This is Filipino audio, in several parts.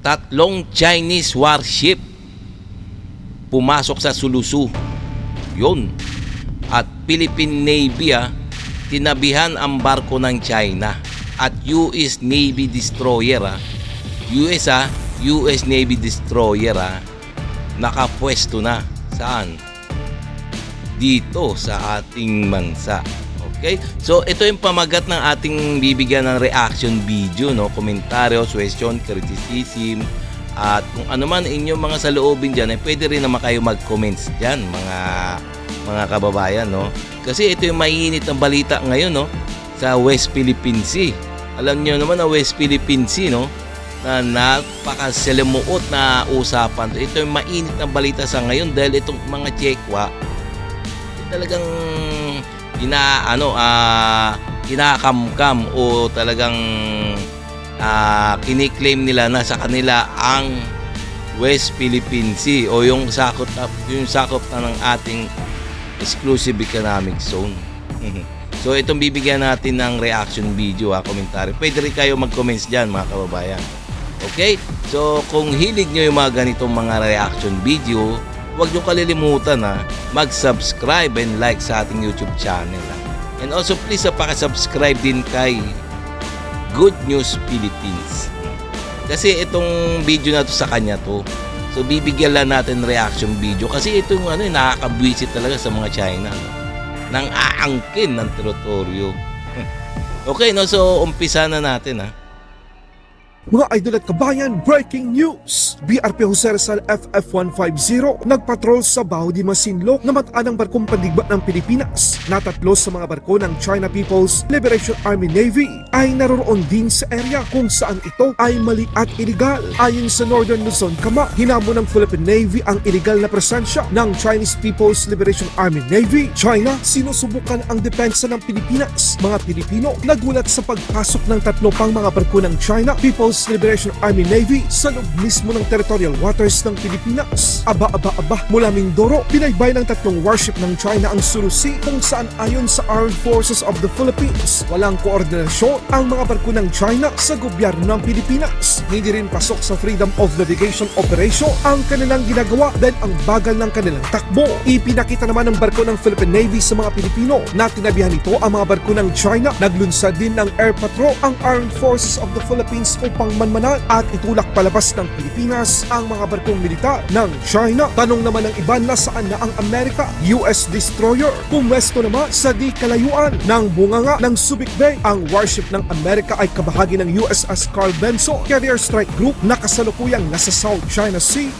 tatlong Chinese warship pumasok sa Sulusu. Yun. At Philippine Navy tinabihan ang barko ng China. At US Navy destroyer US Navy destroyer nakapwesto na saan? Dito sa ating bansa. Okay? So ito yung pamagat ng ating bibigyan ng reaction video, no? Komentaryo, question, criticism, at kung ano man inyong mga saloobin dyan, pwede rin naman kayo mag-comments dyan, mga kababayan, no? Kasi ito yung mainit ng balita ngayon, no? Sa West Philippine Sea. Alam niyo naman na West Philippine Sea, no? Na napakasalimuot na usapan. Ito yung mainit ng balita sa ngayon dahil itong mga Chekwa talagang kinakamkam o talagang kiniklaim nila na sa kanila ang West Philippine Sea o yung sakop na ng ating exclusive economic zone. So itong bibigyan natin ng reaction video, komentaryo. Pwede rin kayo mag-comments dyan, mga kababayan. Okay? So kung hilig nyo yung mga ganitong mga reaction video, huwag nyo kalilimutan mag-subscribe and like sa ating YouTube channel. And also please pakisubscribe din kay Good News Philippines. Kasi itong video na to sa kanya to. So bibigyan lang natin reaction video kasi itong nakakabwisit talaga sa mga China, nang aangkin ng teritoryo. Okay, no? So umpisa na natin Mga idol at kabayan, breaking news! BRP Jose Rizal FF150 nagpatrol sa Baho de Masinloc na mataan ng barkong pandigma ng Pilipinas na tatlo sa mga barko ng China People's Liberation Army Navy ay naroroon din sa area kung saan ito ay mali at iligal. Ayon sa Northern Luzon, Kama, hinamon ng Philippine Navy ang iligal na presensya ng Chinese People's Liberation Army Navy. China, sinusubukan ang depensa ng Pilipinas. Mga Pilipino nagulat sa pagpasok ng tatlo pang mga barko ng China People's Liberation Army Navy sa loob mismo ng territorial waters ng Pilipinas. Aba, mula Mindoro, pinaybay ng tatlong warship ng China ang Sulu Sea kung saan ayon sa Armed Forces of the Philippines, walang koordinasyon ang mga barko ng China sa gobyerno ng Pilipinas. Hindi rin pasok sa Freedom of Navigation Operation ang kanilang ginagawa dahil ang bagal ng kanilang takbo. Ipinakita naman ng barko ng Philippine Navy sa mga Pilipino na tinabihan ito ang mga barko ng China. Naglunsad din ng air patrol ang Armed Forces of the Philippines upang manmanan at itulak palabas ng Pilipinas ang mga barkong militar ng China. Tanong naman ng iba, nasaan na ang Amerika? US destroyer pumwesto naman sa di kalayuan ng bunganga ng Subic Bay. Ang warship ng Amerika ay kabahagi ng USS Carl Benson Carrier Strike Group na kasalukuyang nasa South China Sea.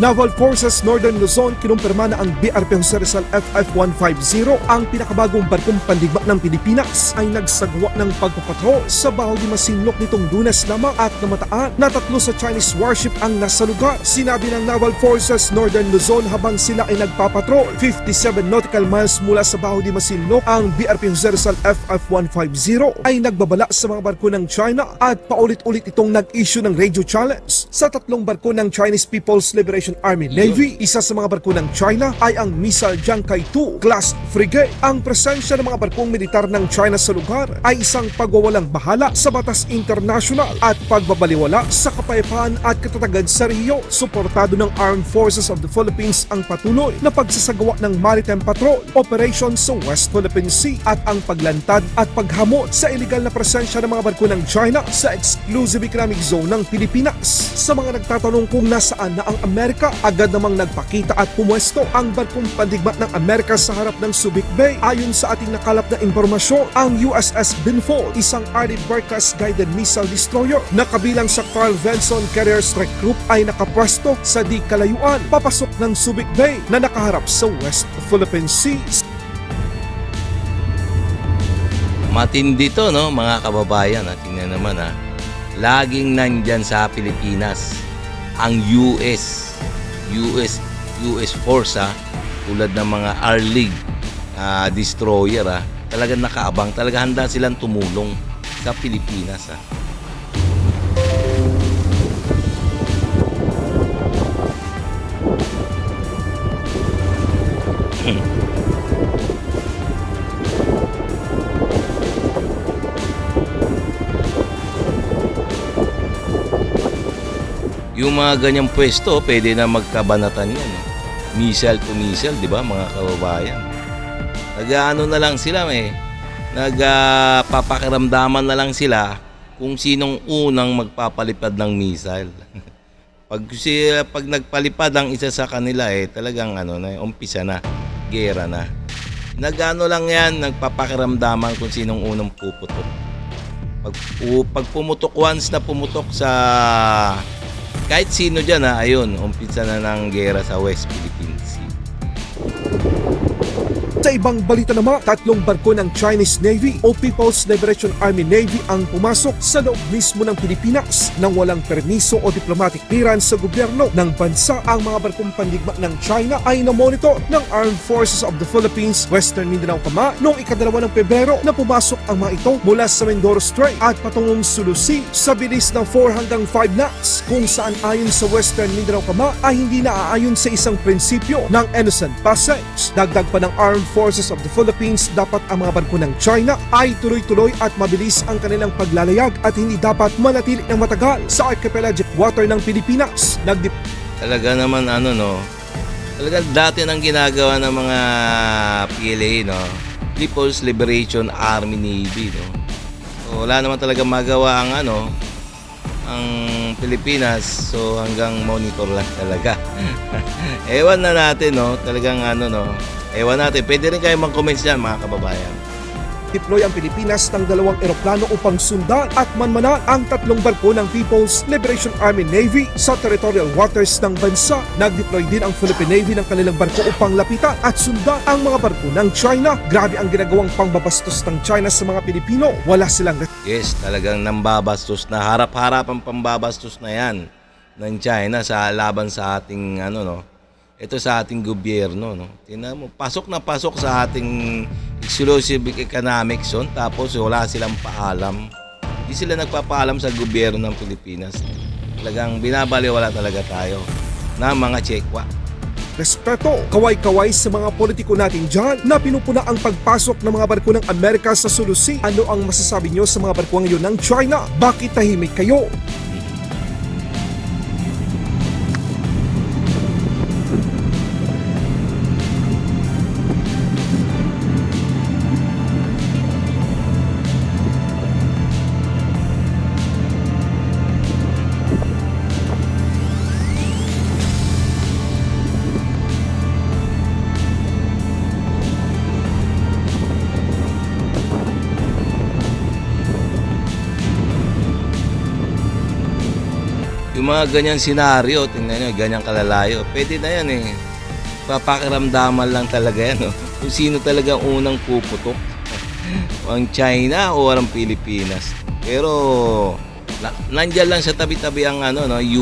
Naval Forces Northern Luzon kinumpirma na ang BRP Jose Rizal FF150, ang pinakabagong barkong pandigma ng Pilipinas, ay nagsagawa ng pagpapatrol sa Baho de Masinloc nitong Lunes lamang at namataan na tatlo sa Chinese warship ang nasa lugar. Sinabi ng Naval Forces Northern Luzon habang sila ay nagpapatrol 57 nautical miles mula sa Baho de Masinloc, ang BRP Jose Rizal FF150 ay nagbabala sa mga barko ng China at paulit-ulit itong nag-issue ng radio challenge sa tatlong barko ng Chinese People's Liberation Army Navy. Isa sa mga barko ng China ay ang Missile Jiangkai II class frigate. Ang presensya ng mga barkong militar ng China sa lugar ay isang pagwawalang bahala sa batas international at pagbabaliwala sa kapayapaan at katatagan sa rehiyon. Suportado ng Armed Forces of the Philippines ang patuloy na pagsasagawa ng maritime patrol operation sa West Philippine Sea at ang paglantad at paghamon sa iligal na presensya ng mga barko ng China sa exclusive economic zone ng Pilipinas. Sa mga nagtatanong kung nasaan na ang Amerika, agad namang nagpakita at pumwesto ang barkong pandigma ng Amerika sa harap ng Subic Bay. Ayon sa ating nakalap na impormasyon, ang USS Binfold, isang Arleigh Burgess guided missile destroyer na kabilang sa Carl Vinson Carrier Strike Group, ay nakapwesto sa di kalayuan papasok ng Subic Bay na nakaharap sa West Philippine Sea. Matindi to, no, mga kababayan. Tingnan naman laging nandyan sa Pilipinas ang US force tulad ng mga Arleigh destroyer talagang nakaabang, talaga handa silang tumulong sa Pilipinas Yung mga ganyang pwesto, pwede na magkabanatan yan. No? Missile to missile, di ba mga kababayan? Nag-ano na lang sila nagpapakiramdaman na lang sila kung sinong unang magpapalipad ng missile. Pag nagpalipad ang isa sa kanila talagang umpisa na, gera na. Nagano lang yan, nagpapakiramdaman kung sinong unang puputok. Pag pumutok once na pumutok sa kahit sino dyan ayun, umpisa na ng gera sa West Philippine Sea. Sa ibang balita naman, 3 barko ng Chinese Navy o People's Liberation Army Navy ang pumasok sa loob mismo ng Pilipinas nang walang permiso o diplomatic clearance sa gobyerno ng bansa. Ang mga barkong pandigma ng China ay namonitor ng Armed Forces of the Philippines, Western Mindanao Kama noong 2 ng Pebrero na pumasok ang mga ito mula sa Mindoro Strait at patungong Sulu Sea sa bilis ng 4 hanggang 5 knots, kung saan ayon sa Western Mindanao Kama ay hindi naaayon sa isang prinsipyo ng innocent passage. Dagdag pa ng Armed Forces of the Philippines, dapat ang mga barko ng China ay tuloy-tuloy at mabilis ang kanilang paglalayag at hindi dapat manatili ng matagal sa archipelagic water ng Pilipinas. Talaga naman talaga dati nang ginagawa ng mga PLA, People's Liberation Army Navy, So, wala naman talaga magawa ang Pilipinas, so hanggang monitor lang talaga. Ewan na natin, talagang ewan natin. Pwede rin kayo mag-comments dyan, mga kababayan. Deploy ang Pilipinas ng 2 eroplano upang sundan at manmanan ang 3 barko ng People's Liberation Army Navy sa territorial waters ng bansa. Nag-deploy din ang Philippine Navy ng kanilang barko upang lapitan at sundan ang mga barko ng China. Grabe ang ginagawang pangbabastos ng China sa mga Pilipino. Wala silang Yes, talagang nambabastos na. Harap-harap ang pambabastos na yan ng China sa laban sa ating ito sa ating gobyerno, Tingnan mo, pasok na pasok sa ating exclusive economic zone, tapos wala silang paalam. Hindi sila nagpapaalam sa gobyerno ng Pilipinas. Talagang binabaliwala talaga tayo na mga tsekwa. respeto. Kaway-kaway sa mga politiko natin dyan na pinupuna ang pagpasok ng mga barko ng Amerika sa Sulu Sea. Ano ang masasabi nyo sa mga barko ngayon ng China? Bakit tahimik kayo? Yung mga ganyan senaryo, tingnan nyo, ganyan kalalayo, pwede na yan Papakiramdaman lang talaga yan, Kung sino talaga unang puputok. Ang China o ang Pilipinas. Pero, nandyan lang sa tabi-tabi ang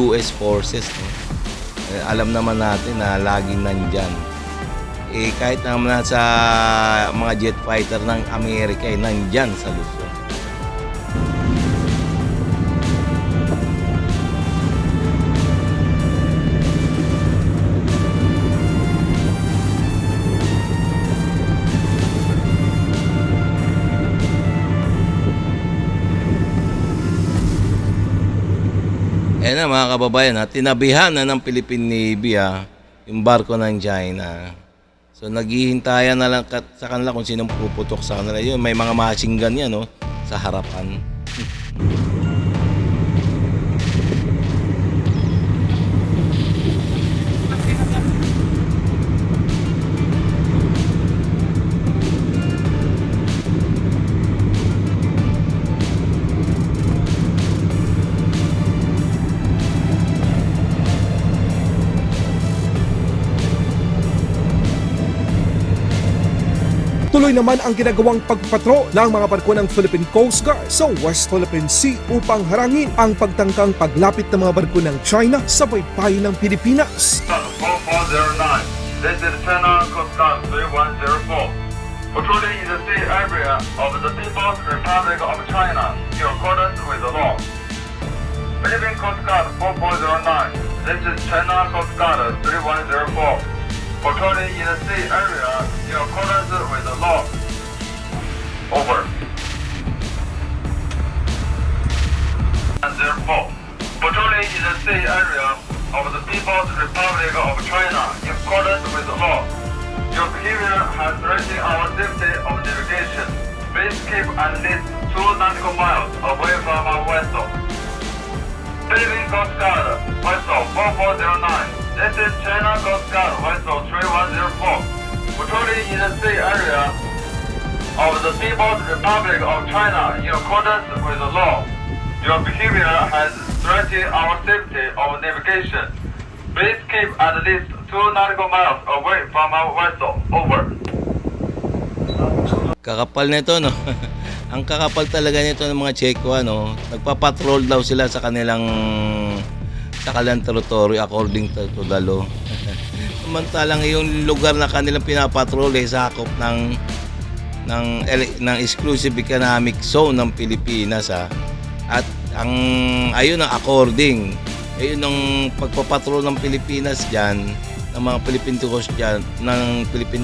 US forces, Alam naman natin na laging nandyan. Kahit naman sa mga jet fighter ng Amerika, nandyan sa Luzon. Ayan na mga kababayan, tinabihan na ng Philippine Navy yung barko ng China. So naghihintayan na lang sa kanila kung sinong puputok sa kanila. Yun, may mga machine gun yan sa harapan. Tuloy naman ang ginagawang pagpatro ng mga barko ng Philippine Coast Guard sa West Philippine Sea upang harangin ang pagtangkang paglapit ng mga barko ng China sa baybayin ng Pilipinas. 4409. This is China Coast Guard 3104. Patrolling in the sea area of the People's Republic of China in accordance with the law. Philippine Coast Guard 4409. This is China Coast Guard 3104. Patrolling in the sea area in accordance with the law. Over. And therefore, patrolling patrolling in the sea area of the People's Republic of China in accordance with the law. Your behavior has threatened our safety of navigation. Please keep at least 2 nautical miles away from our vessel. Philippine Coast Guard vessel 4409. This is China Coast Guard vessel 3104. Patrolling in the sea area of the People's Republic of China in accordance with the law. Your behavior has threatened our safety of navigation. Please keep at least 2 nautical miles away from our vessel. Over. Kakapal nito, no? Ang kakapal talaga nito ng mga Cheko, ano? Nagpapatrol daw sila sa kanilang teritoryo according to the law. Samantalang yung lugar na kanilang pinapatrol sakop ng exclusive economic zone ng Pilipinas, ha? At ang ayun ang according ayun ang pagpapatrol ng Pilipinas diyan ng mga Philippine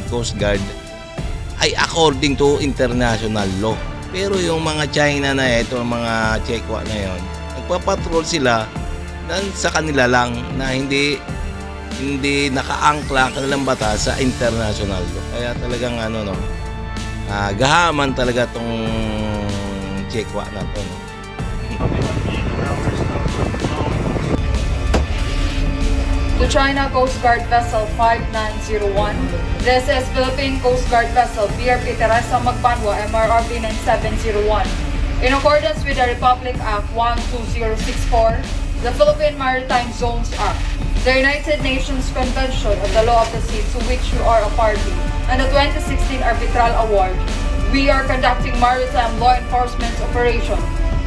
Coast Guard ay according to international law. Pero yung mga China na ito, mga Chekwa na yon, nagpapatrol sila sa kanila lang na hindi nakaangkla kanilang batas sa international law. Kaya talagang gahaman talaga tong Chekwa na to, no? To China Coast Guard Vessel 5901. This is Philippine Coast Guard Vessel BRP Teresa Magbanwa MRRB 9701. In accordance with the Republic Act 12064, the Philippine Maritime Zones Act, the United Nations Convention of the Law of the Sea to which you are a party, and the 2016 Arbitral Award, we are conducting maritime law enforcement operation.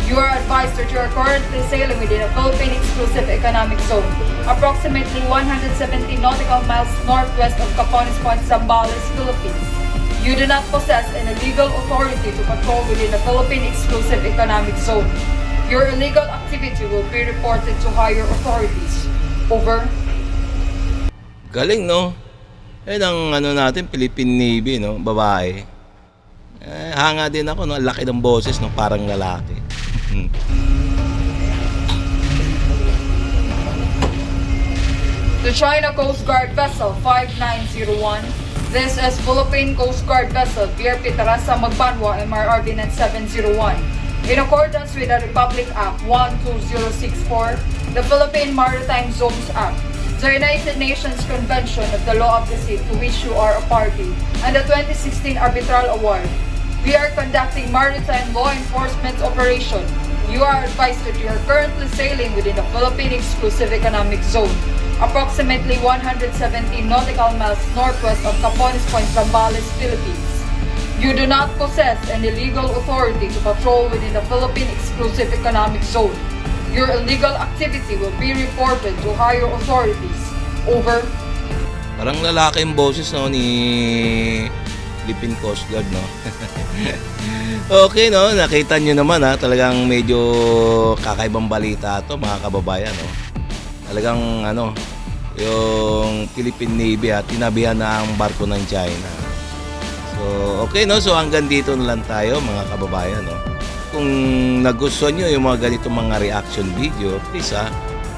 You are advised that you are currently sailing within a Philippine Exclusive Economic Zone, approximately 170 nautical miles northwest of Capones Point, Zambales, Philippines. You do not possess any legal authority to patrol within the Philippine Exclusive Economic Zone. Your illegal activity will be reported to higher authorities. Over. Galing, no? Yan ang natin, Philippine Navy, no? Babae. Hanga din ako, no? Laki ng boses, no? Parang lalaki. The China Coast Guard Vessel 5901. This is Philippine Coast Guard Vessel BRP Teresa Magbanwa MRRB 9701. In accordance with the Republic Act 12064, the Philippine Maritime Zones Act, the United Nations Convention of the Law of the Sea to which you are a party, and the 2016 Arbitral Award, we are conducting maritime law enforcement operation. You are advised that you are currently sailing within the Philippine Exclusive Economic Zone, approximately 170 nautical miles northwest of Capones Point, Zambales, Philippines. You do not possess any legal authority to patrol within the Philippine Exclusive Economic Zone. Your illegal activity will be reported to higher authorities. Over. Parang lalaki yung boses, no, ni Philippine Coast Guard, no? Okay, no? Nakita nyo naman, ha? Talagang medyo kakaibang balita to, mga kababayan, no? Talagang, yung Philippine Navy, tinabihan na ang barko ng China. So, okay, no? So, hanggang dito na lang tayo, mga kababayan, no? Kung nagustuhan nyo yung mga ganitong mga reaction video, please,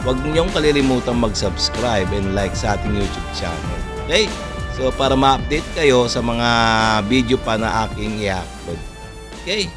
huwag niyong kalilimutan mag-subscribe and like sa ating YouTube channel. Okay? So, para ma-update kayo sa mga video pa na aking i-upload. Okay?